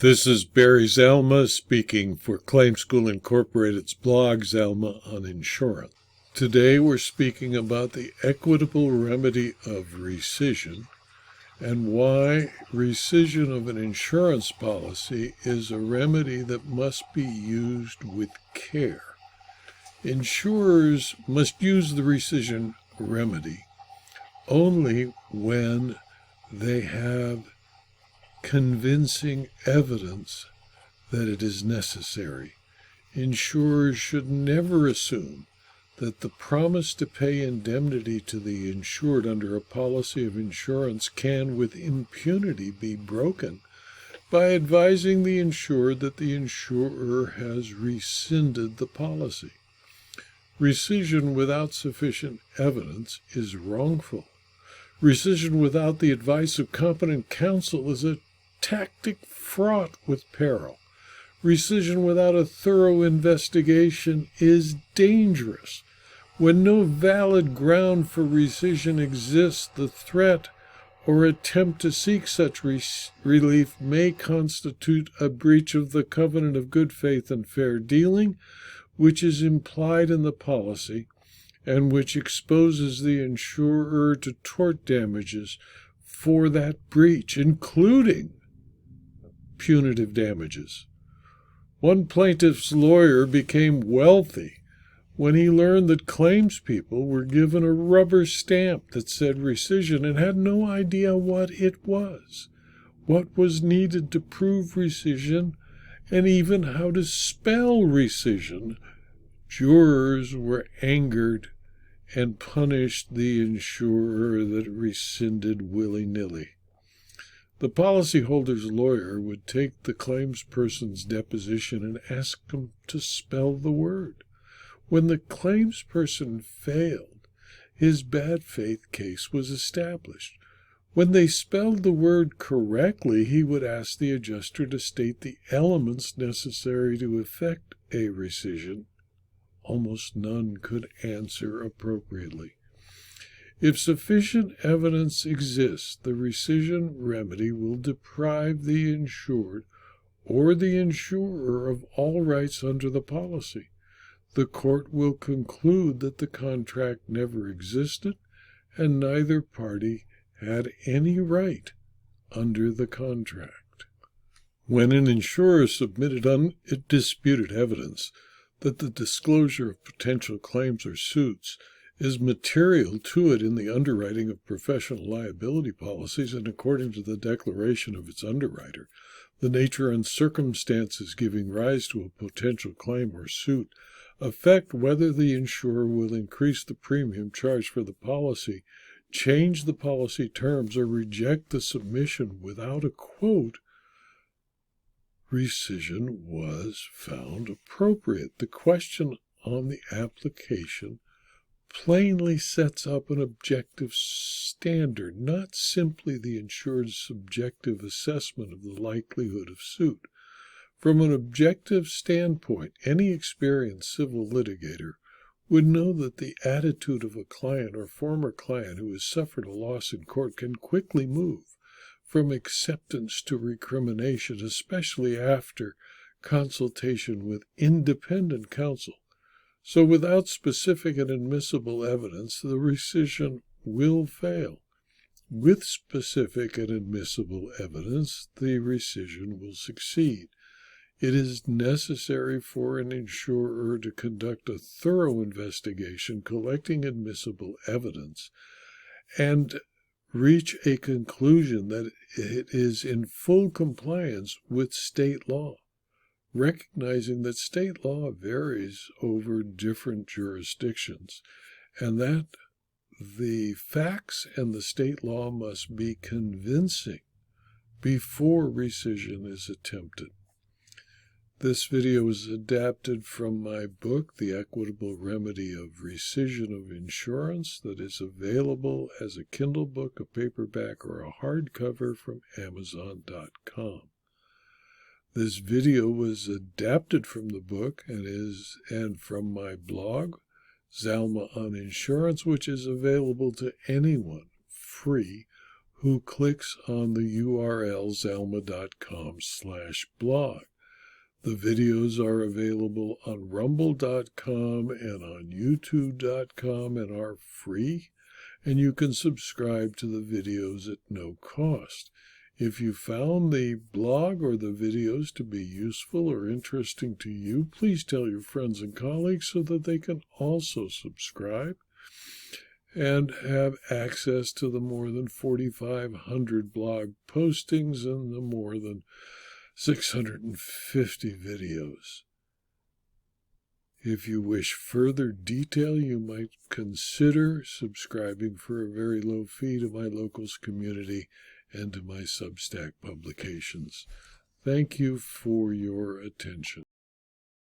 This is Barry Zalma speaking for Claim School Incorporated's blog, Zalma on Insurance. Today we're speaking about the equitable remedy of rescission and why rescission of an insurance policy is a remedy that must be used with care. Insurers must use the rescission remedy only when they have convincing evidence that it is necessary. Insurers should never assume that the promise to pay indemnity to the insured under a policy of insurance can, with impunity, be broken by advising the insured that the insurer has rescinded the policy. Rescission without sufficient evidence is wrongful. Rescission without the advice of competent counsel is a tactic fraught with peril. Rescission without a thorough investigation is dangerous. When no valid ground for rescission exists, the threat or attempt to seek such relief may constitute a breach of the covenant of good faith and fair dealing, which is implied in the policy and which exposes the insurer to tort damages for that breach, including punitive damages. One plaintiff's lawyer became wealthy when he learned that claims people were given a rubber stamp that said rescission and had no idea what it was needed to prove rescission, and even how to spell rescission. Jurors were angered and punished the insurer that rescinded willy-nilly. The policyholder's lawyer would take the claims person's deposition and ask him to spell the word. When the claims person failed, his bad faith case was established. When they spelled the word correctly, he would ask the adjuster to state the elements necessary to effect a rescission. Almost none could answer appropriately. If sufficient evidence exists, the rescission remedy will deprive the insured or the insurer of all rights under the policy. The court will conclude that the contract never existed and neither party had any right under the contract. When an insurer submitted undisputed evidence that the disclosure of potential claims or suits is material to it in the underwriting of professional liability policies, and according to the declaration of its underwriter, the nature and circumstances giving rise to a potential claim or suit affect whether the insurer will increase the premium charged for the policy, change the policy terms, or reject the submission without a quote, rescission was found appropriate. The question on the application plainly sets up an objective standard, not simply the insured's subjective assessment of the likelihood of suit. From an objective standpoint, any experienced civil litigator would know that the attitude of a client or former client who has suffered a loss in court can quickly move from acceptance to recrimination, especially after consultation with independent counsel. So without specific and admissible evidence, the rescission will fail. With specific and admissible evidence, the rescission will succeed. It is necessary for an insurer to conduct a thorough investigation, collecting admissible evidence, and reach a conclusion that it is in full compliance with state law, recognizing that state law varies over different jurisdictions, and that the facts and the state law must be convincing before rescission is attempted. This video is adapted from my book, The Equitable Remedy of Rescission of Insurance, that is available as a Kindle book, a paperback, or a hardcover from Amazon.com. This video was adapted from the book and from my blog, Zalma on Insurance, which is available to anyone free who clicks on the URL zalma.com/blog. The videos are available on rumble.com and on youtube.com and are free, and you can subscribe to the videos at no cost. If you found the blog or the videos to be useful or interesting to you, please tell your friends and colleagues so that they can also subscribe and have access to the more than 4,500 blog postings and the more than 650 videos. If you wish further detail, you might consider subscribing for a very low fee to my locals community and to my Substack publications. Thank you for your attention.